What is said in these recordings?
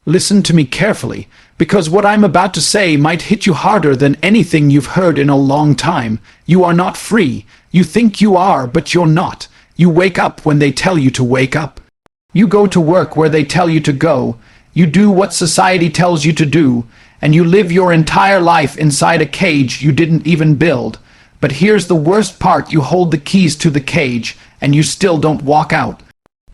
Listen to me carefully, because what I'm about to say might hit you harder than anything you've heard in a long time. You are not free. You think you are, but you're not. You wake up when they tell you to wake up. You go to work where they tell you to go. You do what society tells you to do, and you live your entire life inside a cage you didn't even build. But here's the worst part: you hold the keys to the cage, and you still don't walk out.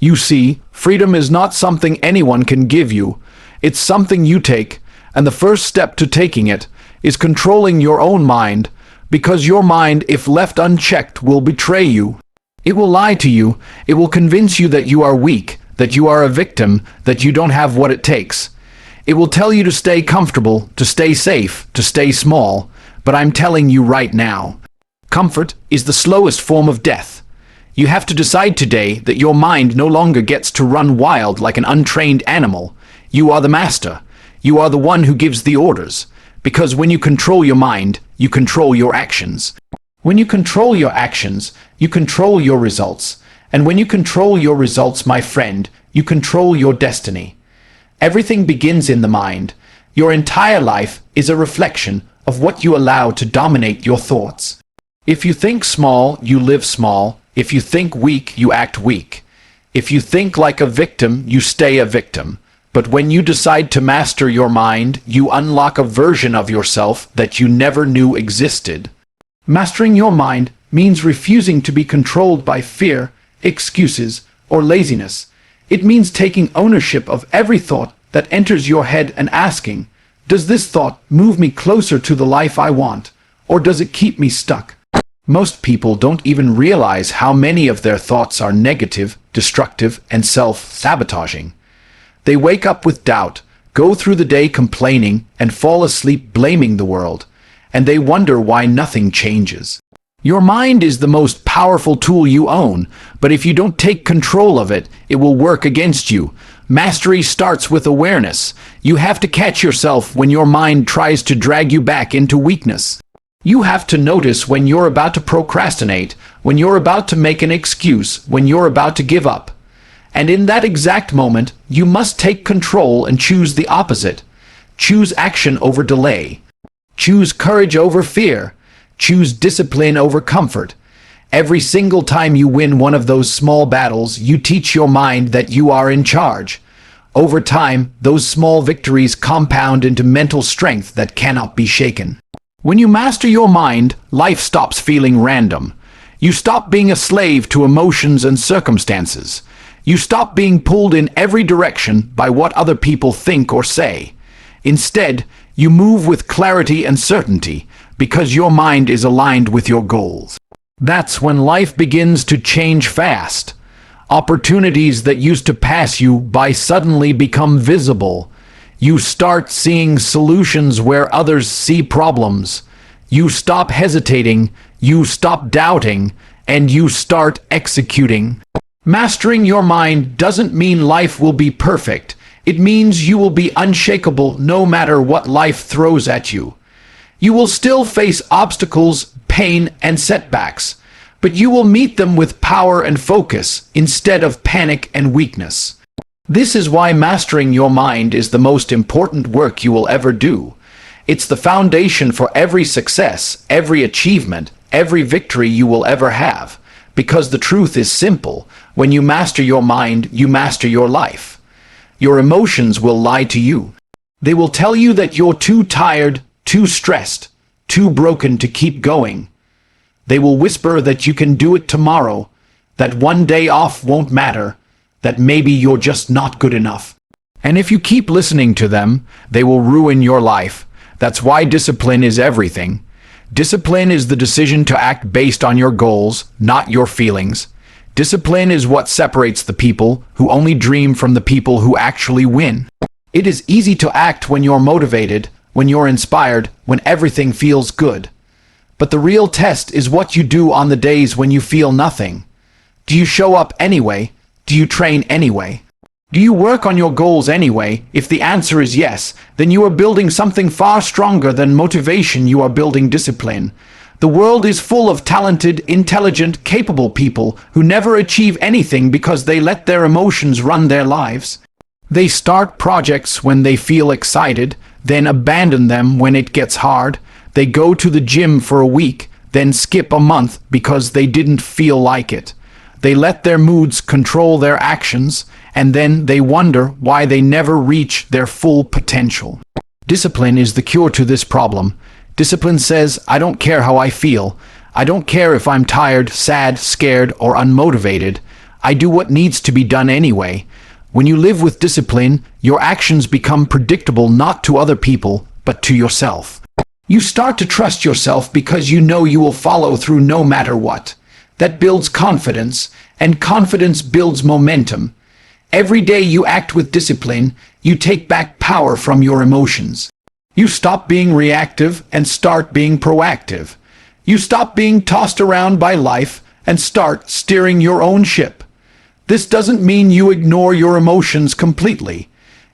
You see, freedom is not something anyone can give you. It's something you take, and the first step to taking it is controlling your own mind, because your mind, if left unchecked, will betray you. It will lie to you. It will convince you that you are weak, that you are a victim, that you don't have what it takes. It will tell you to stay comfortable, to stay safe, to stay small. But I'm telling you right now, comfort is the slowest form of death. You have to decide today that your mind no longer gets to run wild like an untrained animal. You are the master. You are the one who gives the orders. Because when you control your mind, you control your actions. When you control your actions, you control your results. And when you control your results, my friend, you control your destiny. Everything begins in the mind. Your entire life is a reflection of what you allow to dominate your thoughts. If you think small, you live small. If you think weak, you act weak. If you think like a victim, you stay a victim. But when you decide to master your mind, you unlock a version of yourself that you never knew existed. Mastering your mind means refusing to be controlled by fear, excuses, or laziness. It means taking ownership of every thought that enters your head and asking, does this thought move me closer to the life I want, or does it keep me stuck? Most people don't even realize how many of their thoughts are negative, destructive, and self-sabotaging. They wake up with doubt, go through the day complaining, and fall asleep blaming the world, and they wonder why nothing changes. Your mind is the most powerful tool you own, but if you don't take control of it, it will work against you. Mastery starts with awareness. You have to catch yourself when your mind tries to drag you back into weakness. You have to notice when you're about to procrastinate, when you're about to make an excuse, when you're about to give up. And in that exact moment, you must take control and choose the opposite. Choose action over delay. Choose courage over fear. Choose discipline over comfort. Every single time you win one of those small battles, you teach your mind that you are in charge. Over time, those small victories compound into mental strength that cannot be shaken. When you master your mind, life stops feeling random. You stop being a slave to emotions and circumstances. You stop being pulled in every direction by what other people think or say. Instead, you move with clarity and certainty because your mind is aligned with your goals. That's when life begins to change fast. Opportunities that used to pass you by suddenly become visible. You start seeing solutions where others see problems. You stop hesitating, you stop doubting, and you start executing. Mastering your mind doesn't mean life will be perfect. It means you will be unshakable no matter what life throws at you. You will still face obstacles, pain, and setbacks, but you will meet them with power and focus instead of panic and weakness. This is why mastering your mind is the most important work you will ever do. It's the foundation for every success, every achievement, every victory you will ever have. Because the truth is simple: when you master your mind, you master your life. Your emotions will lie to you. They will tell you that you're too tired, too stressed, too broken to keep going. They will whisper that you can do it tomorrow, that one day off won't matter, that maybe you're just not good enough. And if you keep listening to them, they will ruin your life. That's why discipline is everything. Discipline is the decision to act based on your goals, not your feelings. Discipline is what separates the people who only dream from the people who actually win. It is easy to act when you're motivated, when you're inspired, when everything feels good. But the real test is what you do on the days when you feel nothing. Do you show up anyway? Do you train anyway? Do you work on your goals anyway? If the answer is yes, then you are building something far stronger than motivation. You are building discipline. The world is full of talented, intelligent, capable people who never achieve anything because they let their emotions run their lives. They start projects when they feel excited, then abandon them when it gets hard. They go to the gym for a week, then skip a month because they didn't feel like it. They let their moods control their actions, and then they wonder why they never reach their full potential. Discipline is the cure to this problem. Discipline says, I don't care how I feel. I don't care if I'm tired, sad, scared, or unmotivated. I do what needs to be done anyway. When you live with discipline, your actions become predictable not to other people, but to yourself. You start to trust yourself because you know you will follow through no matter what. That builds confidence, and confidence builds momentum. Every day you act with discipline, you take back power from your emotions. You stop being reactive and start being proactive. You stop being tossed around by life and start steering your own ship. This doesn't mean you ignore your emotions completely.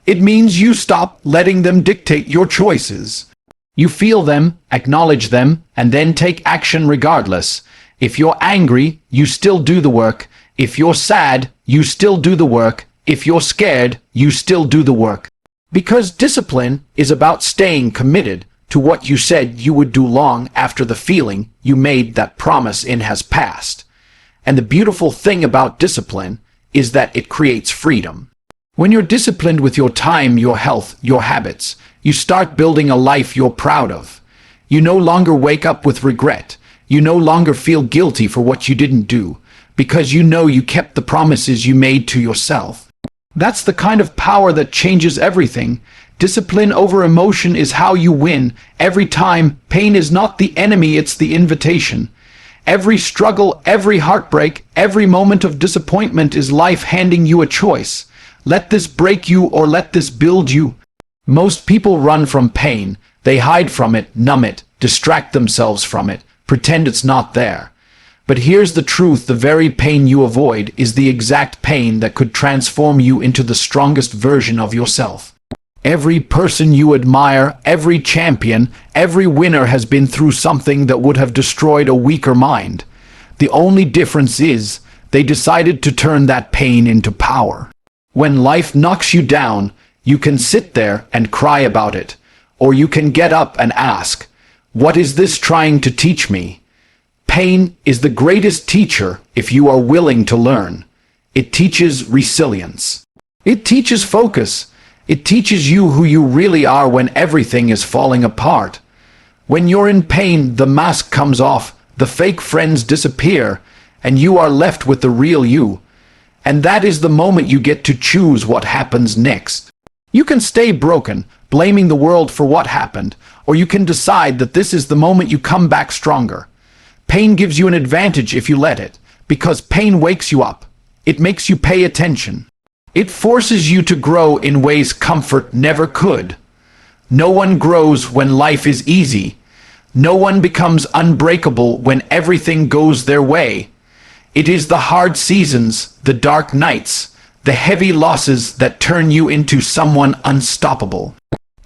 It means you stop letting them dictate your choices. You feel them, acknowledge them, and then take action regardless. If you're angry, you still do the work. If you're sad, you still do the work. If you're scared, you still do the work. Because discipline is about staying committed to what you said you would do long after the feeling you made that promise in has passed. And the beautiful thing about discipline is that it creates freedom. When you're disciplined with your time, your health, your habits, you start building a life you're proud of. You no longer wake up with regret. You no longer feel guilty for what you didn't do, because you know you kept the promises you made to yourself. That's the kind of power that changes everything. Discipline over emotion is how you win. Every time, pain is not the enemy, it's the invitation. Every struggle, every heartbreak, every moment of disappointment is life handing you a choice. Let this break you or let this build you. Most people run from pain. They hide from it, numb it, distract themselves from it, pretend it's not there. But here's the truth, the very pain you avoid is the exact pain that could transform you into the strongest version of yourself. Every person you admire, every champion, every winner has been through something that would have destroyed a weaker mind. The only difference is they decided to turn that pain into power. When life knocks you down, you can sit there and cry about it, or you can get up and ask, what is this trying to teach me? Pain is the greatest teacher if you are willing to learn. It teaches resilience. It teaches focus. It teaches you who you really are when everything is falling apart. When you're in pain, the mask comes off, the fake friends disappear, and you are left with the real you. And that is the moment you get to choose what happens next. You can stay broken, blaming the world for what happened, or you can decide that this is the moment you come back stronger. Pain gives you an advantage if you let it, because pain wakes you up. It makes you pay attention. It forces you to grow in ways comfort never could. No one grows when life is easy. No one becomes unbreakable when everything goes their way. It is the hard seasons, the dark nights, the heavy losses that turn you into someone unstoppable.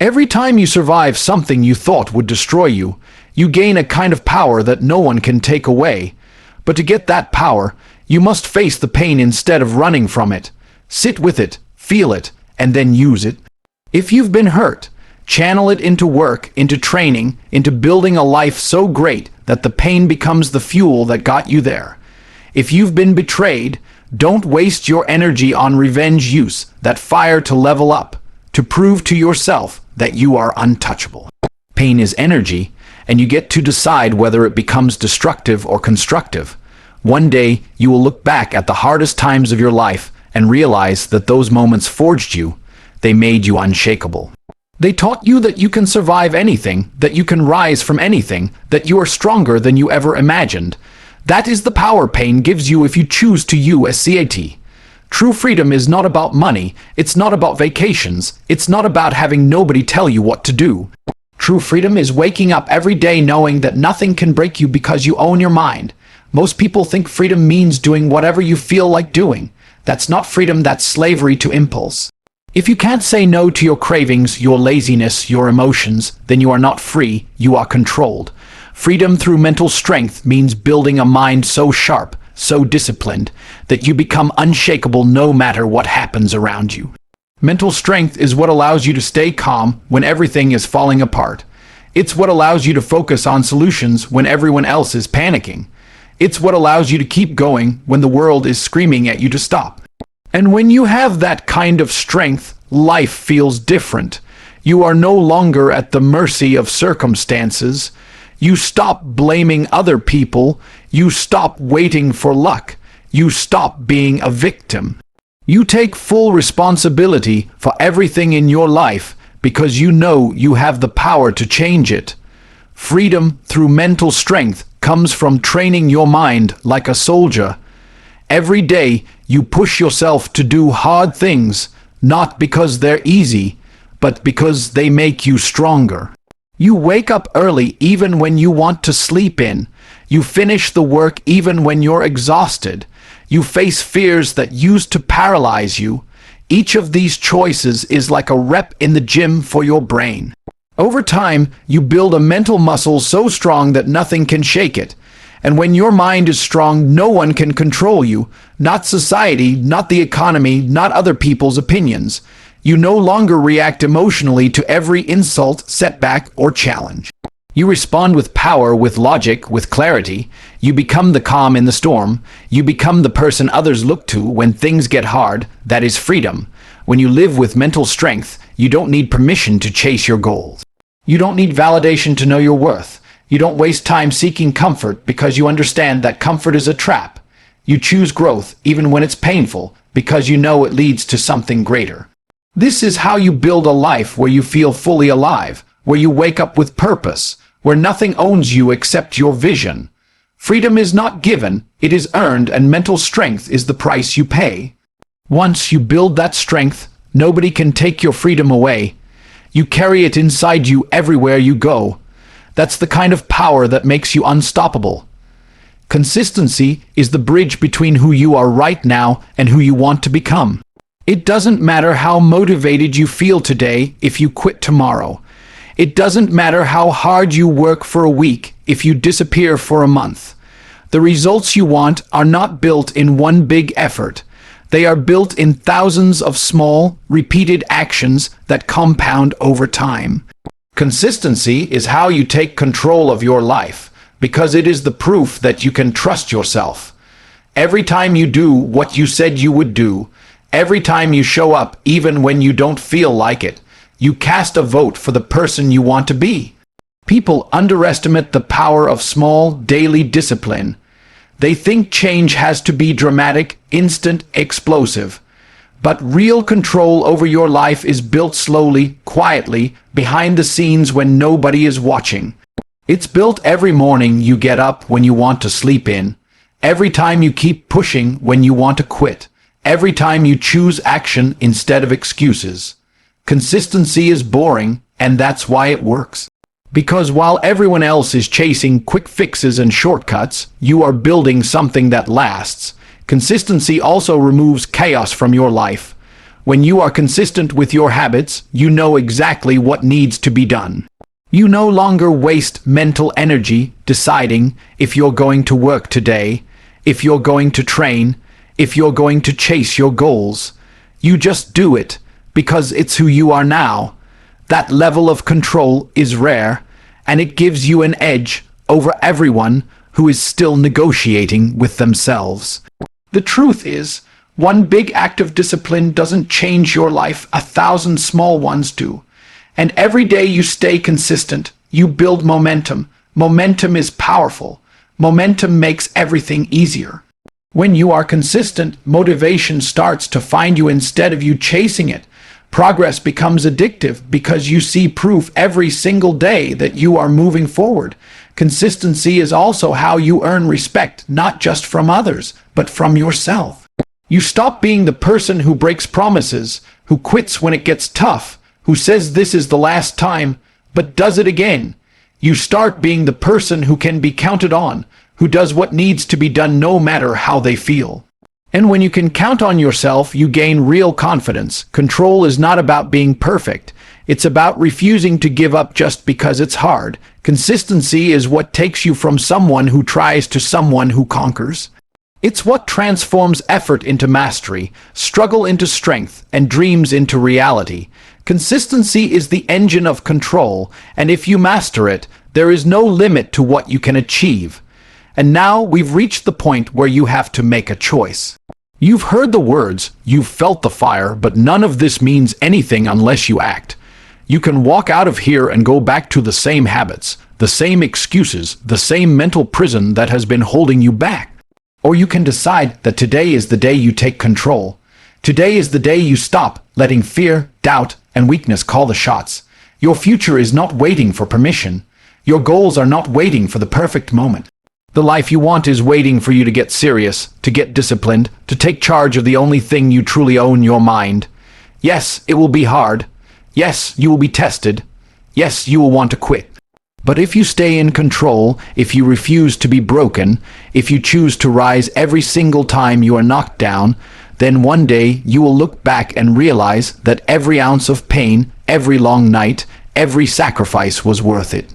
Every time you survive something you thought would destroy you, you gain a kind of power that no one can take away. But to get that power, you must face the pain instead of running from it. Sit with it, feel it, and then use it. If you've been hurt, channel it into work, into training, into building a life so great that the pain becomes the fuel that got you there. If you've been betrayed, don't waste your energy on revenge. Use that fire to level up, to prove to yourself that you are untouchable. Pain is energy, and you get to decide whether it becomes destructive or constructive. One day, you will look back at the hardest times of your life and realize that those moments forged you. They made you unshakable. They taught you that you can survive anything, that you can rise from anything, that you are stronger than you ever imagined. That is the power pain gives you if you choose to use TATE. True freedom is not about money, it's not about vacations, it's not about having nobody tell you what to do. True freedom is waking up every day knowing that nothing can break you because you own your mind. Most people think freedom means doing whatever you feel like doing. That's not freedom, that's slavery to impulse. If you can't say no to your cravings, your laziness, your emotions, then you are not free, you are controlled. Freedom through mental strength means building a mind so sharp, so disciplined, that you become unshakable no matter what happens around you. Mental strength is what allows you to stay calm when everything is falling apart. It's what allows you to focus on solutions when everyone else is panicking. It's what allows you to keep going when the world is screaming at you to stop. And when you have that kind of strength, life feels different. You are no longer at the mercy of circumstances. You stop blaming other people. You stop waiting for luck. You stop being a victim. You take full responsibility for everything in your life because you know you have the power to change it. Freedom through mental strength comes from training your mind like a soldier. Every day you push yourself to do hard things, not because they're easy, but because they make you stronger. You wake up early even when you want to sleep in. You finish the work even when you're exhausted. You face fears that used to paralyze you. Each of these choices is like a rep in the gym for your brain. Over time, you build a mental muscle so strong that nothing can shake it. And when your mind is strong, no one can control you. Not society, not the economy, not other people's opinions. You no longer react emotionally to every insult, setback, or challenge. You respond with power, with logic, with clarity. You become the calm in the storm. You become the person others look to when things get hard. That is freedom. When you live with mental strength, you don't need permission to chase your goals. You don't need validation to know your worth. You don't waste time seeking comfort because you understand that comfort is a trap. You choose growth even when it's painful because you know it leads to something greater. This is how you build a life where you feel fully alive, where you wake up with purpose, where nothing owns you except your vision. Freedom is not given, it is earned, and mental strength is the price you pay. Once you build that strength, nobody can take your freedom away. You carry it inside you everywhere you go. That's the kind of power that makes you unstoppable. Consistency is the bridge between who you are right now and who you want to become. It doesn't matter how motivated you feel today if you quit tomorrow. It doesn't matter how hard you work for a week if you disappear for a month. The results you want are not built in one big effort. They are built in thousands of small, repeated actions that compound over time. Consistency is how you take control of your life, because it is the proof that you can trust yourself. Every time you do what you said you would do, every time you show up even when you don't feel like it, you cast a vote for the person you want to be. People underestimate the power of small, daily discipline. They think change has to be dramatic, instant, explosive. But real control over your life is built slowly, quietly, behind the scenes when nobody is watching. It's built every morning you get up when you want to sleep in. Every time you keep pushing when you want to quit. Every time you choose action instead of excuses. Consistency is boring, and that's why it works. Because while everyone else is chasing quick fixes and shortcuts, you are building something that lasts. Consistency also removes chaos from your life. When you are consistent with your habits, you know exactly what needs to be done. You no longer waste mental energy deciding if you're going to work today, if you're going to train, if you're going to chase your goals. You just do it, because it's who you are now. That level of control is rare, and it gives you an edge over everyone who is still negotiating with themselves. The truth is, one big act of discipline doesn't change your life, 1,000 small ones do. And every day you stay consistent, you build momentum. Momentum is powerful. Momentum makes everything easier. When you are consistent, motivation starts to find you instead of you chasing it. Progress becomes addictive because you see proof every single day that you are moving forward. Consistency is also how you earn respect, not just from others, but from yourself. You stop being the person who breaks promises, who quits when it gets tough, who says this is the last time, but does it again. You start being the person who can be counted on, who does what needs to be done no matter how they feel. And when you can count on yourself, you gain real confidence. Control is not about being perfect. It's about refusing to give up just because it's hard. Consistency is what takes you from someone who tries to someone who conquers. It's what transforms effort into mastery, struggle into strength, and dreams into reality. Consistency is the engine of control, and if you master it, there is no limit to what you can achieve. And now we've reached the point where you have to make a choice. You've heard the words, you've felt the fire, but none of this means anything unless you act. You can walk out of here and go back to the same habits, the same excuses, the same mental prison that has been holding you back. Or you can decide that today is the day you take control. Today is the day you stop letting fear, doubt, and weakness call the shots. Your future is not waiting for permission. Your goals are not waiting for the perfect moment. The life you want is waiting for you to get serious, to get disciplined, to take charge of the only thing you truly own, your mind. Yes, it will be hard. Yes, you will be tested. Yes, you will want to quit. But if you stay in control, if you refuse to be broken, if you choose to rise every single time you are knocked down, then one day you will look back and realize that every ounce of pain, every long night, every sacrifice was worth it.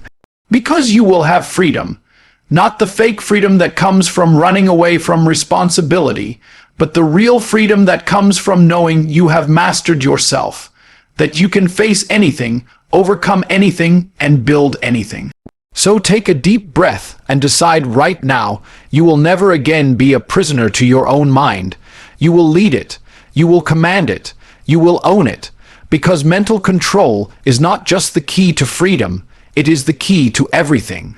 Because you will have freedom. Not the fake freedom that comes from running away from responsibility, but the real freedom that comes from knowing you have mastered yourself, that you can face anything, overcome anything, and build anything. So take a deep breath and decide right now you will never again be a prisoner to your own mind. You will lead it. You will command it. You will own it. Because mental control is not just the key to freedom, it is the key to everything.